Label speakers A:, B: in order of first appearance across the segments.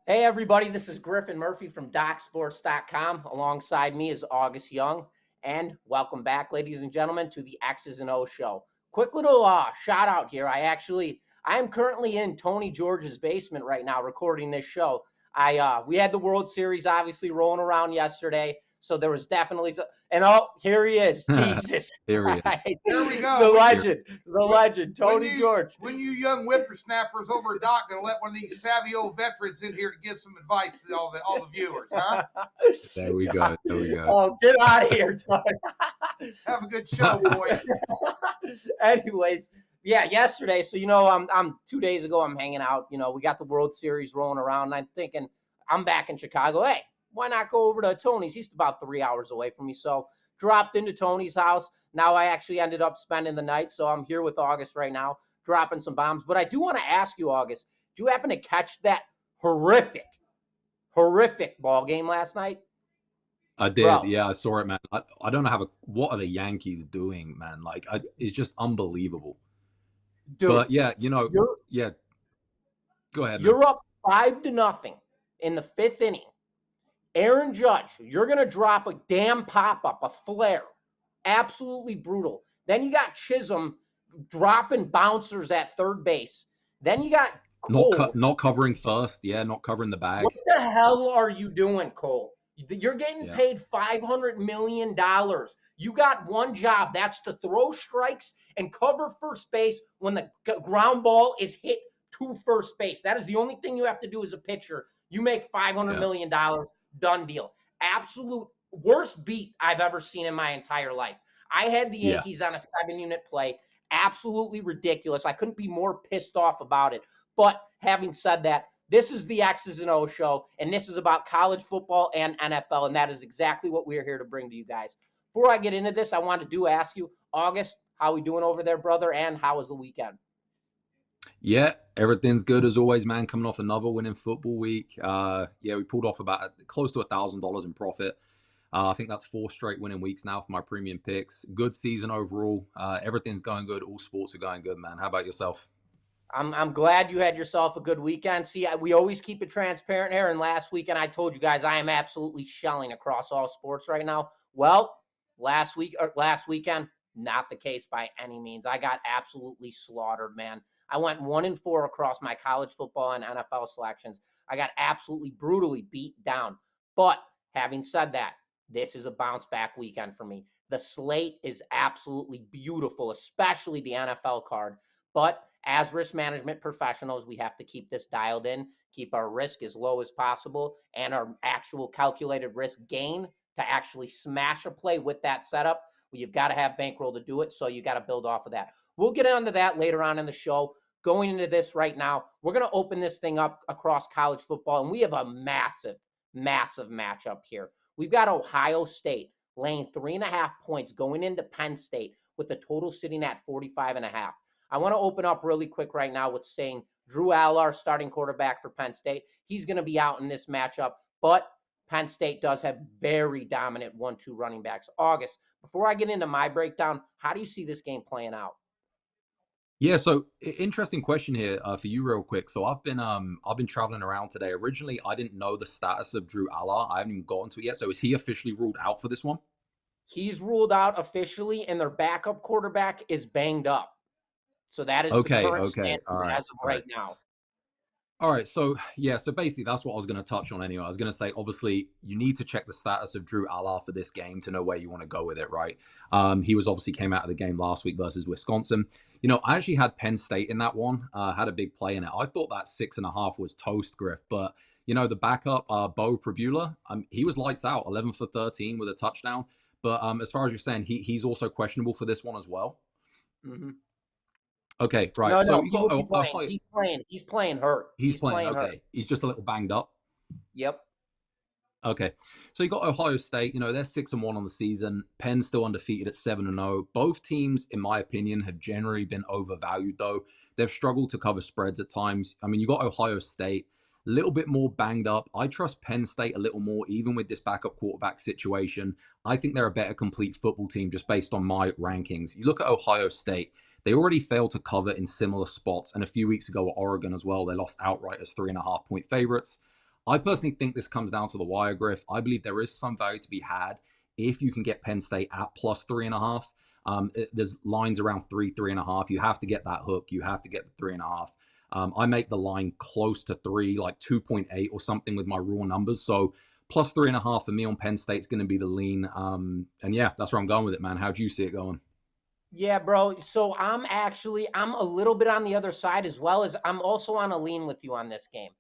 A: Hey, everybody, this is Griffin Murphy from DocSports.com. Alongside me is August Young. And welcome back, ladies and gentlemen, to the X's and O show. Quick little shout out here. I am currently in Tony George's basement right now recording this show. We had the World Series obviously rolling around yesterday. So there was definitely here he is. Jesus
B: Here he is.
A: Christ.
C: Here we go.
A: The legend, Tony George.
C: When you young whippersnappers over at Doc gonna let one of these savvy old veterans in here to give some advice to all the viewers, huh?
B: There we go.
A: Oh, get out of here, Tony.
C: Have a good show, boys.
A: Anyways, yeah, yesterday. So I'm 2 days ago. I'm hanging out. We got the World Series rolling around, and I'm thinking I'm back in Chicago. Hey, why not go over to Tony's? He's about 3 hours away from me. So dropped into Tony's house. Now I actually ended up spending the night. So I'm here with August right now, dropping some bombs. But I do want to ask you, August, did you happen to catch that horrific ball game last night?
B: I did.
A: Bro.
B: Yeah, I saw it, man. I don't know what are the Yankees doing, man? Like, it's just unbelievable.
A: Dude,
B: but yeah, yeah. Go ahead.
A: You're up 5-0 in the fifth inning. Aaron Judge, you're going to drop a damn pop-up, a flare. Absolutely brutal. Then you got Chisholm dropping bouncers at third base. Then you got Cole.
B: Not covering first. Yeah, not covering the bag.
A: What the hell are you doing, Cole? You're getting paid $500 million. You got one job. That's to throw strikes and cover first base when the ground ball is hit to first base. That is the only thing you have to do as a pitcher. You make $500 million. Done deal. Absolute worst beat I've ever seen in my entire life. I had the Yankees on a 7-unit play. Absolutely ridiculous. I couldn't be more pissed off about it. But having said that, this is the X's and O show, and this is about college football and NFL, and that is exactly what we're here to bring to you guys. Before I get into this, I want to ask you, August, how we doing over there, brother, and how was the weekend?
B: Yeah, everything's good as always, man. Coming off another winning football week. We pulled off about close to $1,000 in profit. I think that's 4 straight winning weeks now for my premium picks. Good season overall. Everything's going good. All sports are going good, man. How about yourself?
A: I'm glad you had yourself a good weekend. See, we always keep it transparent here. And last weekend, I told you guys I am absolutely shelling across all sports right now. Well, last weekend, not the case by any means. I got absolutely slaughtered, man. I went 1-4 across my college football and NFL selections. I got absolutely brutally beat down. But having said that, this is a bounce back weekend for me. The slate is absolutely beautiful, especially the NFL card. But as risk management professionals, we have to keep this dialed in, keep our risk as low as possible, and our actual calculated risk gain to actually smash a play with that setup. Well, you've got to have bankroll to do it, so you got to build off of that. We'll get into that later on in the show. Going into this right now, we're going to open this thing up across college football, and we have a massive matchup here. We've got Ohio State laying 3.5 points going into Penn State with the total sitting at 45.5. I want to open up really quick right now with saying Drew Allar, starting quarterback for Penn State. He's going to be out in this matchup, but Penn State does have very dominant 1-2 running backs. August, before I get into my breakdown, how do you see this game playing out?
B: Yeah, so interesting question here for you real quick. So I've been traveling around today. Originally, I didn't know the status of Drew Allar. I haven't even gotten to it yet. So is he officially ruled out for this one?
A: He's ruled out officially, and their backup quarterback is banged up. So that is the current stance as of right now.
B: All right, so basically that's what I was going to touch on anyway. I was going to say, obviously, you need to check the status of Drew Allar for this game to know where you want to go with it, right? He came out of the game last week versus Wisconsin. I actually had Penn State in that one, had a big play in it. I thought that 6.5 was toast, Griff, but the backup, Bo Pribula, he was lights out, 11 for 13 with a touchdown. But as far as you're saying, he's also questionable for this one as well.
A: Mm-hmm.
B: Okay, right.
A: No, he's playing. He's playing hurt.
B: He's playing. Okay, hurt. He's just a little banged up.
A: Yep.
B: Okay, so you got Ohio State. They're 6-1 on the season. Penn still undefeated at 7-0. Both teams, in my opinion, have generally been overvalued. Though they've struggled to cover spreads at times. I mean, you got Ohio State a little bit more banged up. I trust Penn State a little more, even with this backup quarterback situation. I think they're a better complete football team just based on my rankings. You look at Ohio State. They already failed to cover in similar spots. And a few weeks ago at Oregon as well, they lost outright as 3.5 point favorites. I personally think this comes down to the wire, Griff. I believe there is some value to be had if you can get Penn State at plus 3.5. There's lines around 3.5. You have to get that hook. You have to get the 3.5. I make the line close to 3, like 2.8 or something with my raw numbers. So plus 3.5 for me on Penn State's going to be the lean. And yeah, that's where I'm going with it, man. How do you see it going?
A: Yeah, bro. So I'm a little bit on the other side, as well as I'm also on a lean with you on this game.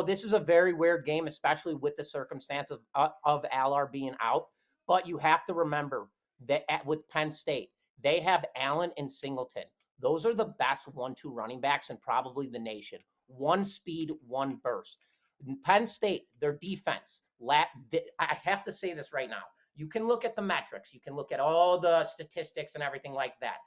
A: This is a very weird game, especially with the circumstance of Allard being out. But you have to remember that with Penn State, they have Allen and Singleton. Those are the best 1-2 running backs in probably the nation. One speed, one burst. Penn State, their defense. I have to say this right now. You can look at the metrics. You can look at all the statistics and everything like that.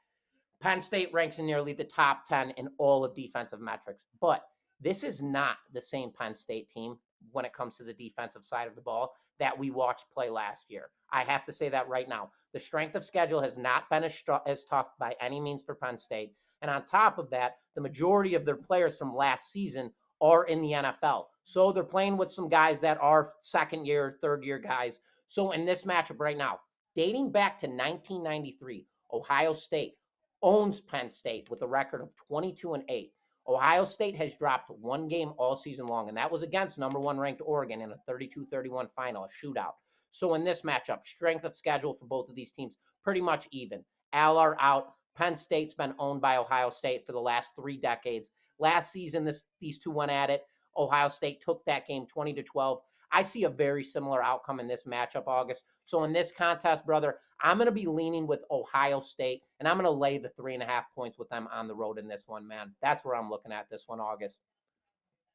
A: Penn State ranks in nearly the top 10 in all of defensive metrics. But this is not the same Penn State team when it comes to the defensive side of the ball that we watched play last year. I have to say that right now. The strength of schedule has not been as tough by any means for Penn State. And on top of that, the majority of their players from last season are in the NFL. So they're playing with some guys that are second year, third year guys. So in this matchup right now, dating back to 1993, Ohio State owns Penn State with a record of 22-8. Ohio State has dropped one game all season long, and that was against number 1 ranked Oregon in a 32-31 final, a shootout. So in this matchup, strength of schedule for both of these teams, pretty much even. Allard out. Penn State's been owned by Ohio State for the last 3 decades. Last season, these two went at it. Ohio State took that game 20-12. I see a very similar outcome in this matchup, August. So in this contest, brother, I'm going to be leaning with Ohio State, and I'm going to lay the 3.5 points with them on the road in this one, man. That's where I'm looking at this one, August.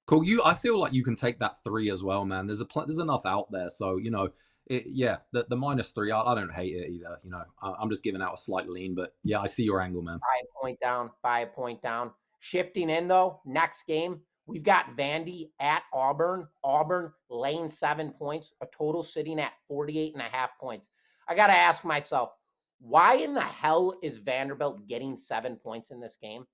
B: Cool. I feel like you can take that 3 as well, man. There's enough out there. So, the -3, I don't hate it either. I'm just giving out a slight lean, but yeah, I see your angle, man.
A: Buy a point down. Shifting in, though, next game, we've got Vandy at Auburn. Auburn laying 7 points, a total sitting at 48.5 points. I got to ask myself, why in the hell is Vanderbilt getting 7 points in this game?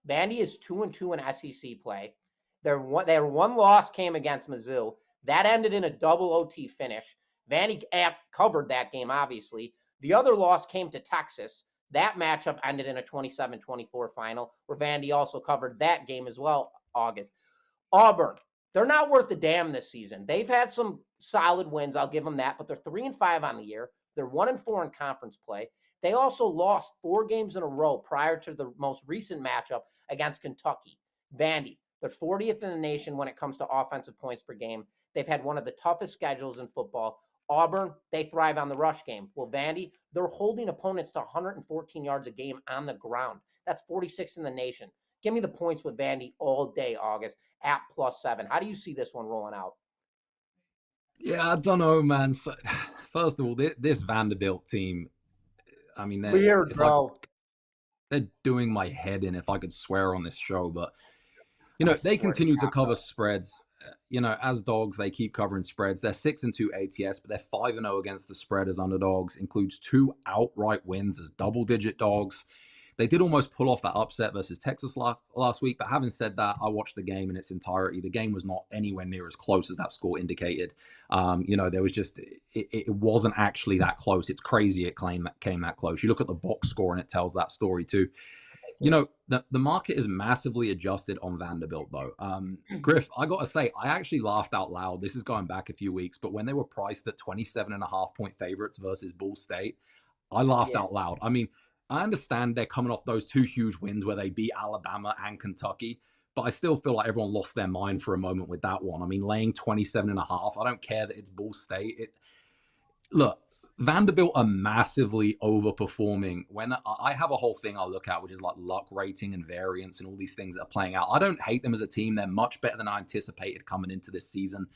A: Vandy is 2-2 in SEC play. Their one loss came against Mizzou. That ended in a double OT finish. Vandy covered that game, obviously. The other loss came to Texas. That matchup ended in a 27-24 final, where Vandy also covered that game as well, August. Auburn, they're not worth a damn this season. They've had some solid wins, I'll give them that, but they're 3-5 on the year. They're 1-4 in conference play. They also lost 4 games in a row prior to the most recent matchup against Kentucky. Vandy, they're 40th in the nation when it comes to offensive points per game. They've had one of the toughest schedules in football. Auburn, they thrive on the rush game. Well, Vandy, they're holding opponents to 114 yards a game on the ground. That's 46th in the nation. Give me the points with Vandy all day, August, at +7. How do you see this one rolling out?
B: Yeah, I don't know, man. So, first of all, this Vanderbilt team, I mean,
A: Weird, bro.
B: They're doing my head in if I could swear on this show, but they continue to cover spreads. As dogs, they keep covering spreads. They're 6-2 ATS, but they're 5-0 against the spread as underdogs. Includes 2 outright wins as double-digit dogs. They did almost pull off that upset versus Texas last week, but having said that, I watched the game in its entirety. The game was not anywhere near as close as that score indicated. There was just it wasn't actually that close. It's crazy it came that close. You look at the box score and it tells that story too. The market is massively adjusted on Vanderbilt, though. Griff, I got to say, I actually laughed out loud. This is going back a few weeks, but when they were priced at 27.5 point favorites versus Ball State, I laughed out loud. I mean, I understand they're coming off those 2 huge wins where they beat Alabama and Kentucky, but I still feel like everyone lost their mind for a moment with that one. I mean, laying 27.5, I don't care that it's Ball State. Look, Vanderbilt are massively overperforming. When I have a whole thing I'll look at, which is like luck rating and variance and all these things that are playing out. I don't hate them as a team. They're much better than I anticipated coming into this season.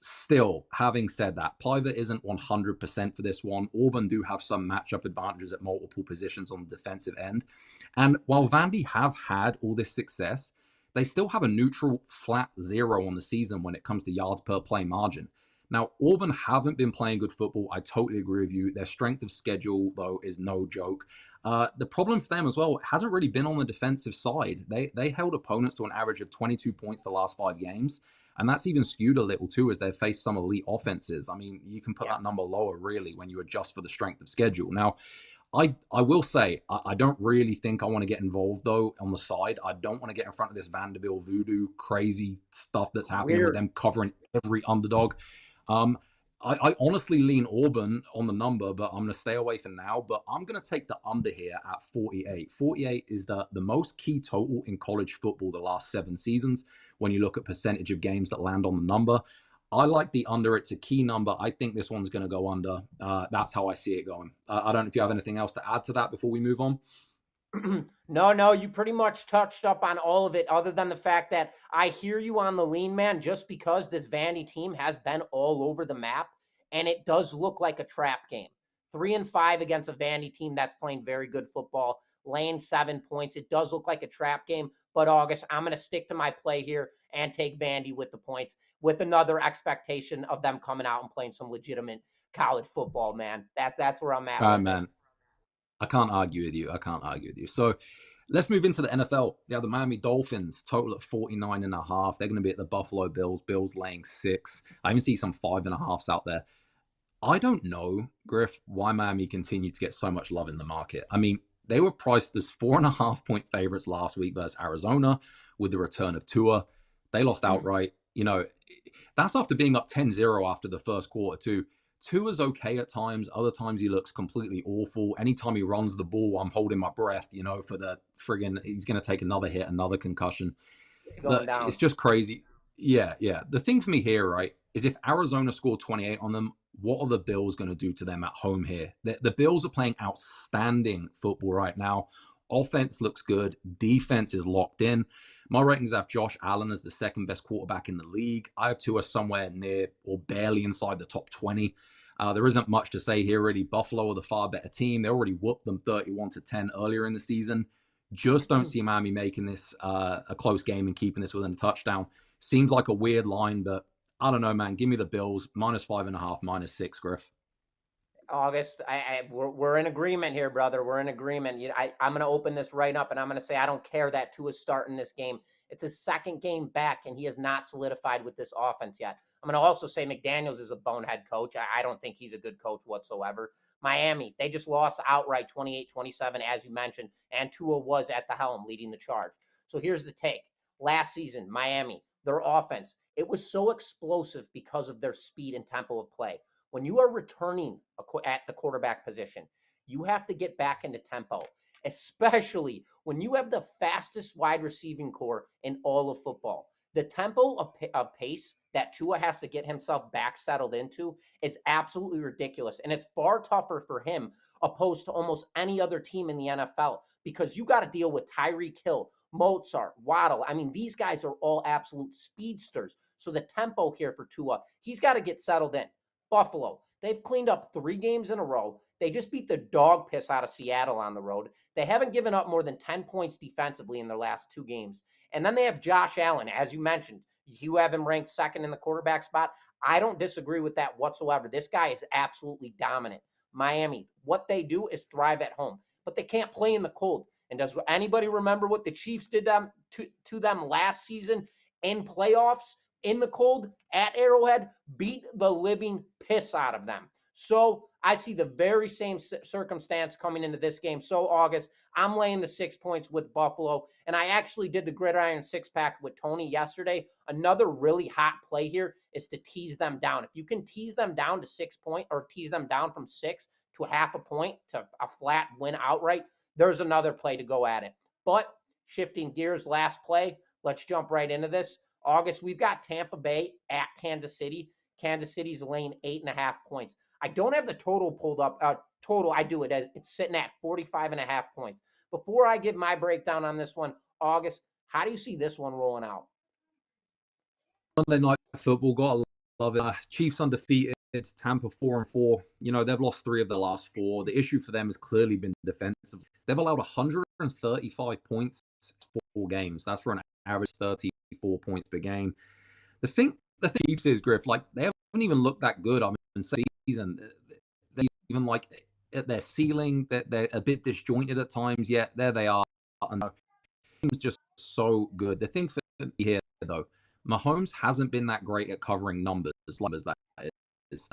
B: Still, having said that, Piver isn't 100% for this one. Auburn do have some matchup advantages at multiple positions on the defensive end. And while Vandy have had all this success, they still have a neutral flat 0 on the season when it comes to yards per play margin. Now, Auburn haven't been playing good football. I totally agree with you. Their strength of schedule, though, is no joke. The problem for them as well hasn't really been on the defensive side. They held opponents to an average of 22 points the last 5 games. And that's even skewed a little too as they've faced some elite offenses. I mean, you can put
A: Yeah.
B: that number lower really when you adjust for the strength of schedule. Now, I will say, I don't really think I want to get involved, though, on the side. I don't want to get in front of this Vanderbilt voodoo crazy stuff that's happening with them covering every underdog. I honestly lean Auburn on the number, but I'm going to stay away for now. But I'm going to take the under here at 48. 48 is the most key total in college football the last 7 seasons when you look at percentage of games that land on the number. I like the under. It's a key number. I think this one's going to go under. That's how I see it going. I don't know if you have anything else to add to that before we move on.
A: No, you pretty much touched up on all of it, other than the fact that I hear you on the lean, man, just because this Vandy team has been all over the map, and it does look like a trap game. 3-5 against a Vandy team that's playing very good football, laying 7 points. It does look like a trap game, but August, I'm going to stick to my play here and take Vandy with the points, with another expectation of them coming out and playing some legitimate college football, man. That's where I'm at.
B: All right, man. I can't argue with you. So let's move into the NFL. Yeah, the Miami Dolphins total at 49.5. They're going to be at the Buffalo Bills. Bills laying 6. I even see some 5.5s out there. I don't know, Griff, why Miami continued to get so much love in the market. I mean, they were priced as 4.5-point favorites last week versus Arizona with the return of Tua. They lost outright. You know, that's after being up 10-0 after the first quarter too. Tua's okay at times. Other times he looks completely awful. Anytime he runs the ball, I'm holding my breath, you know, for the friggin' he's going to take another hit, another concussion. It's just crazy. Yeah. The thing for me here, right, is if Arizona scored 28 on them, what are the Bills going to do to them at home here? The Bills are playing outstanding football right now. Offense looks good. Defense is locked in. My ratings have Josh Allen as the second best quarterback in the league. I have Tua somewhere near or barely inside the top 20. There isn't much to say here, really. Buffalo are the far better team. They already whooped them 31-10 earlier in the season. Just don't see Miami making this a close game and keeping this within a touchdown. Seems like a weird line, but I don't know, man. Give me the Bills, -5.5, -6, Griff.
A: August, we're in agreement here, brother. We're in agreement. I'm going to open this right up, and I'm going to say I don't care that Tua's starting this game. It's his second game back, and he has not solidified with this offense yet. I'm going to also say McDaniels is a bonehead coach. I don't think he's a good coach whatsoever. Miami, they just lost outright 28-27, as you mentioned, and Tua was at the helm leading the charge. So here's the take. Last season, Miami, their offense, it was so explosive because of their speed and tempo of play. When you are returning at the quarterback position, you have to get back into tempo, especially when you have the fastest wide receiving core in all of football. The tempo of pace that Tua has to get himself back settled into is absolutely ridiculous. And it's far tougher for him opposed to almost any other team in the NFL because you got to deal with Tyreek Hill, Mozart, Waddle. I mean, these guys are all absolute speedsters. So the tempo here for Tua, he's got to get settled in. Buffalo, they've cleaned up 3 games in a row. They just beat the dog piss out of Seattle on the road. They haven't given up more than 10 points defensively in their last 2 games. And then they have Josh Allen, as you mentioned. You have him ranked second in the quarterback spot. I don't disagree with that whatsoever. This guy is absolutely dominant. Miami, what they do is thrive at home, but they can't play in the cold. And does anybody remember what the Chiefs did to them last season in playoffs? In the cold at Arrowhead, beat the living piss out of them. So I see the very same circumstance coming into this game. So August, I'm laying the 6 points with Buffalo. And I actually did the Gridiron 6-pack with Tony yesterday. Another really hot play here is to tease them down. If you can tease them down to 6 points or tease them down from 6 to 0.5 point to a flat win outright, there's another play to go at it. But shifting gears, last play, let's jump right into this. August, we've got Tampa Bay at Kansas City. Kansas City's laying 8.5 points. I don't have the total pulled up. I do it. It's sitting at 45.5 points. Before I give my breakdown on this one, August, how do you see this one rolling out?
B: Monday Night Football, gotta love it. Chiefs undefeated, Tampa 4-4. You know, they've lost 3 of the last 4. The issue for them has clearly been defensive. They've allowed 135 points for 4 games. That's for an average 34 points per game. The thing Chiefs is, Griff, like they haven't even looked that good. I mean, season they even like at their ceiling, they're a bit disjointed at times. Yet there they are, and the team's just so good. The thing for me here, though, Mahomes hasn't been that great at covering numbers, that is.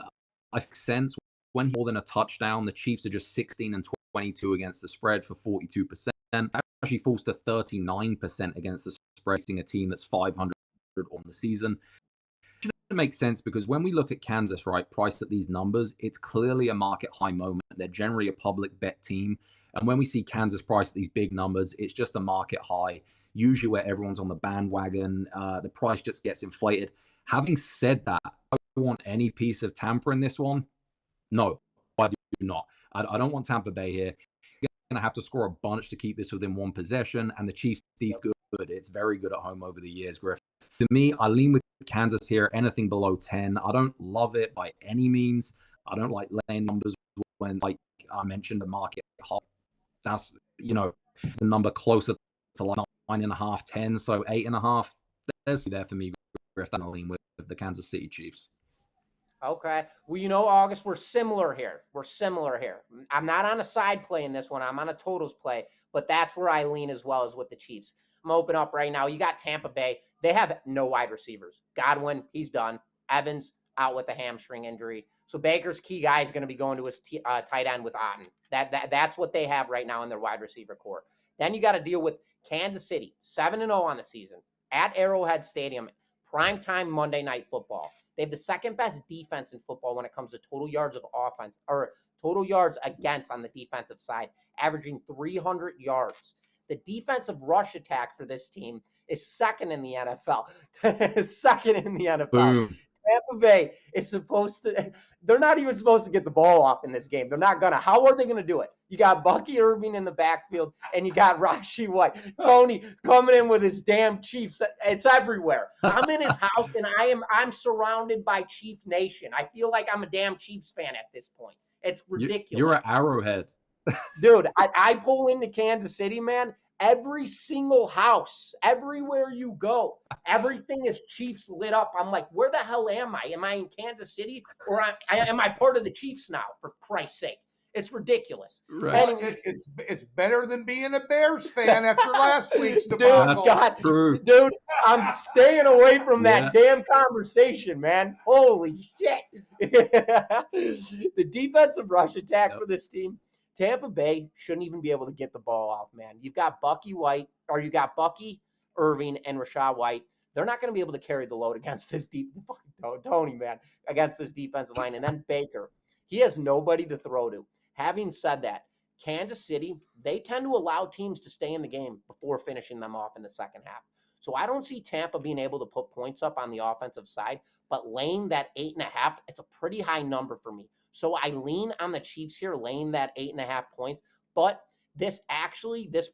B: I think since when more than a touchdown, the Chiefs are just 16 and 22 against the spread for 42%. That actually falls to 39% against the spread, a team that's 500 on the season. It makes sense because when we look at Kansas, right, priced at these numbers, it's clearly a market high moment. They're generally a public bet team. And when we see Kansas priced at these big numbers, it's just a market high, usually where everyone's on the bandwagon. The price just gets inflated. Having said that, I don't want any piece of Tampa in this one. No, I do not. I don't want Tampa Bay here. You're going to have to score a bunch to keep this within one possession. And the Chiefs' defense good. It's very good at home over the years, Griff. To me, I lean with Kansas here, anything below 10. I don't love it by any means. I don't like laying numbers when, like I mentioned, the market hot. That's, the number closer to like 9.5, 10. So 8.5. There's there for me, Griff. Then I'll lean with the Kansas City Chiefs.
A: Okay. Well, August, we're similar here. I'm not on a side play in this one. I'm on a totals play, but that's where I lean as well as with the Chiefs. I'm open up right now. You got Tampa Bay. They have no wide receivers. Godwin, he's done. Evans out with a hamstring injury. So Baker's key guy is going to be going to his tight end with Otten. That's what they have right now in their wide receiver core. Then you got to deal with Kansas City, 7-0 on the season at Arrowhead Stadium, primetime Monday Night Football. They have the second best defense in football when it comes to total yards of offense or total yards against on the defensive side, averaging 300 yards. The defensive rush attack for this team is second in the NFL.
B: Boom.
A: Tampa Bay is they're not even supposed to get the ball off in this game. They're not going to. How are they going to do it? You got Bucky Irving in the backfield, and you got Rashee White. Tony coming in with his damn Chiefs. It's everywhere. I'm in his house, and I'm surrounded by Chief Nation. I feel like I'm a damn Chiefs fan at this point. It's ridiculous.
B: You're an Arrowhead.
A: Dude, I pull into Kansas City, man. Every single house, everywhere you go, everything is Chiefs lit up. I'm like, where the hell am I? Am I in Kansas City or am I part of the Chiefs now, for Christ's sake? It's ridiculous.
B: Right.
A: Anyway,
C: it's better than being a Bears fan after last week's debacle.
A: Dude, I'm staying away from that damn conversation, man. Holy shit. The defensive rush attack for this team, Tampa Bay shouldn't even be able to get the ball off, man. You got Bucky Irving and Rashee White. They're not going to be able to carry the load against this Tony, man, against this defensive line. And then Baker, he has nobody to throw to. Having said that, Kansas City, they tend to allow teams to stay in the game before finishing them off in the second half. So I don't see Tampa being able to put points up on the offensive side, but laying that 8.5, it's a pretty high number for me. So I lean on the Chiefs here, laying that 8.5 points. But this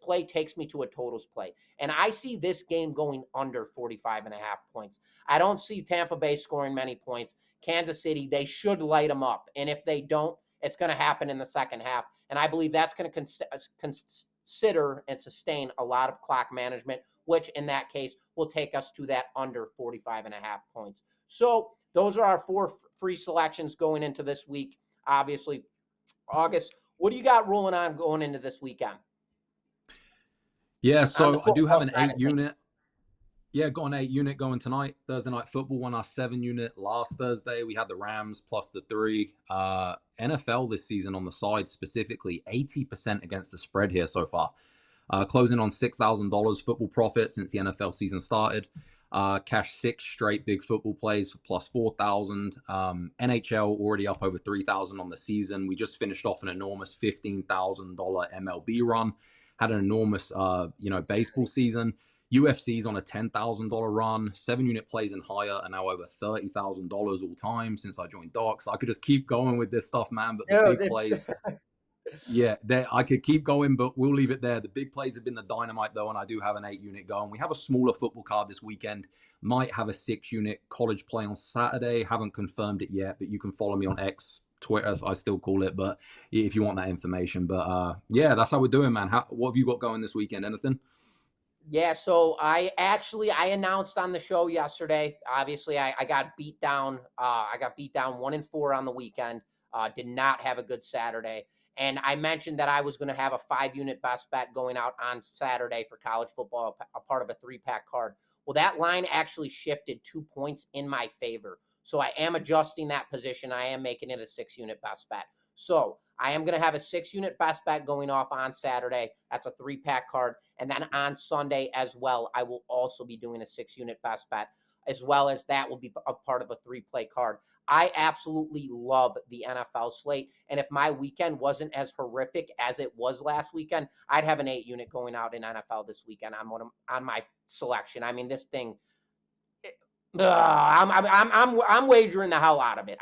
A: play takes me to a totals play. And I see this game going under 45.5 points. I don't see Tampa Bay scoring many points. Kansas City, they should light them up. And if they don't, it's going to happen in the second half. And I believe that's going to consider and sustain a lot of clock management, which in that case will take us to that under 45.5 points. So those are our 4 free selections going into this week. Obviously, August, what do you got rolling on going into this weekend?
B: Yeah, so I do have an 8-unit. Yeah, got an 8-unit going tonight. Thursday Night Football won our 7-unit last Thursday. We had the Rams plus the 3. NFL this season on the side specifically, 80% against the spread here so far. Closing on $6,000 football profit since the NFL season started. Cash 6 straight big football plays for plus 4,000. NHL already up over 3,000 on the season. We just finished off an enormous $15,000 MLB run. Had an enormous, baseball season. UFC's on a $10,000 run. 7-unit plays and higher are now over $30,000 all time since I joined Docs. I could just keep going with this stuff, man. But the big plays, I could keep going, but we'll leave it there. The big plays have been the dynamite, though, and I do have an 8-unit going. We have a smaller football card this weekend. Might have a 6-unit college play on Saturday. Haven't confirmed it yet, but you can follow me on X, Twitter, as I still call it. But if you want that information, but that's how we're doing, man. What have you got going this weekend? Anything?
A: Yeah, so I announced on the show yesterday. Obviously, I got beat down. I got beat down 1-4 on the weekend. Did not have a good Saturday. And I mentioned that I was going to have a 5-unit best bet going out on Saturday for college football, a part of a 3-pack card. Well, that line actually shifted 2 points in my favor. So I am adjusting that position. I am making it a 6-unit best bet. So I am going to have a 6-unit best bet going off on Saturday. That's a 3-pack card. And then on Sunday as well, I will also be doing a 6-unit best bet, as well as that will be a part of a 3-play card. I absolutely love the NFL slate. And if my weekend wasn't as horrific as it was last weekend, I'd have an 8-unit going out in NFL this weekend on my selection. I mean, this thing, I'm wagering the hell out of it.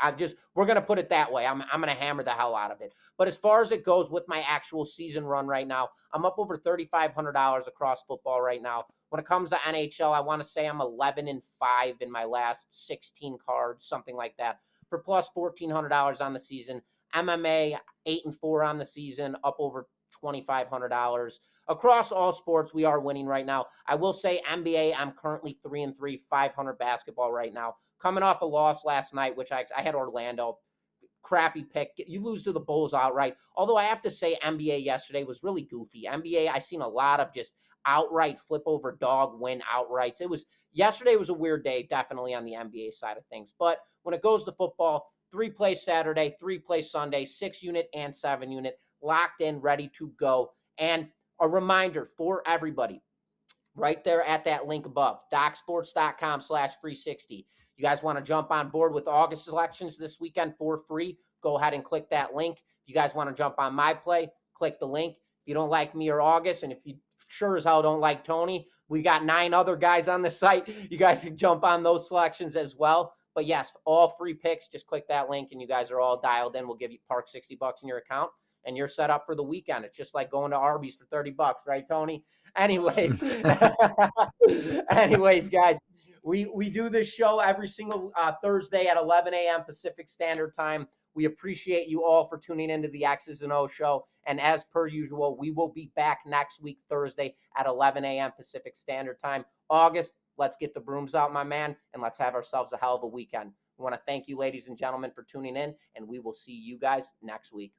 A: We're gonna put it that way. I'm gonna hammer the hell out of it. But as far as it goes with my actual season run right now, I'm up over $3,500 across football right now. When it comes to NHL, I want to say I'm 11-5 in my last 16 cards, something like that, for plus $1,400 on the season. MMA 8-4 on the season, up over $2,500. Across all sports, we are winning right now. I will say NBA, I'm currently 3-3, 500 basketball right now. Coming off a loss last night, which I had Orlando. Crappy pick. You lose to the Bulls outright. Although I have to say NBA yesterday was really goofy. NBA, I seen a lot of just outright flip over dog win outrights. Yesterday was a weird day, definitely on the NBA side of things. But when it goes to football, 3-play Saturday, 3-play Sunday, 6-unit and 7-unit, locked in, ready to go. And a reminder for everybody, right there at that link above, docsports.com/free60. You guys want to jump on board with August selections this weekend for free, go ahead and click that link. If you guys want to jump on my play, click the link. If you don't like me or August, and if you sure as hell don't like Tony, we got 9 other guys on the site. You guys can jump on those selections as well. But yes, all free picks, just click that link and you guys are all dialed in. We'll give you park $60 in your account and you're set up for the weekend. It's just like going to Arby's for $30, right, Tony? Anyways, guys, we do this show every single Thursday at 11 a.m. Pacific Standard Time. We appreciate you all for tuning into the X's and O show. And as per usual, we will be back next week, Thursday at 11 a.m. Pacific Standard Time. August, let's get the brooms out, my man, and let's have ourselves a hell of a weekend. We want to thank you, ladies and gentlemen, for tuning in, and we will see you guys next week.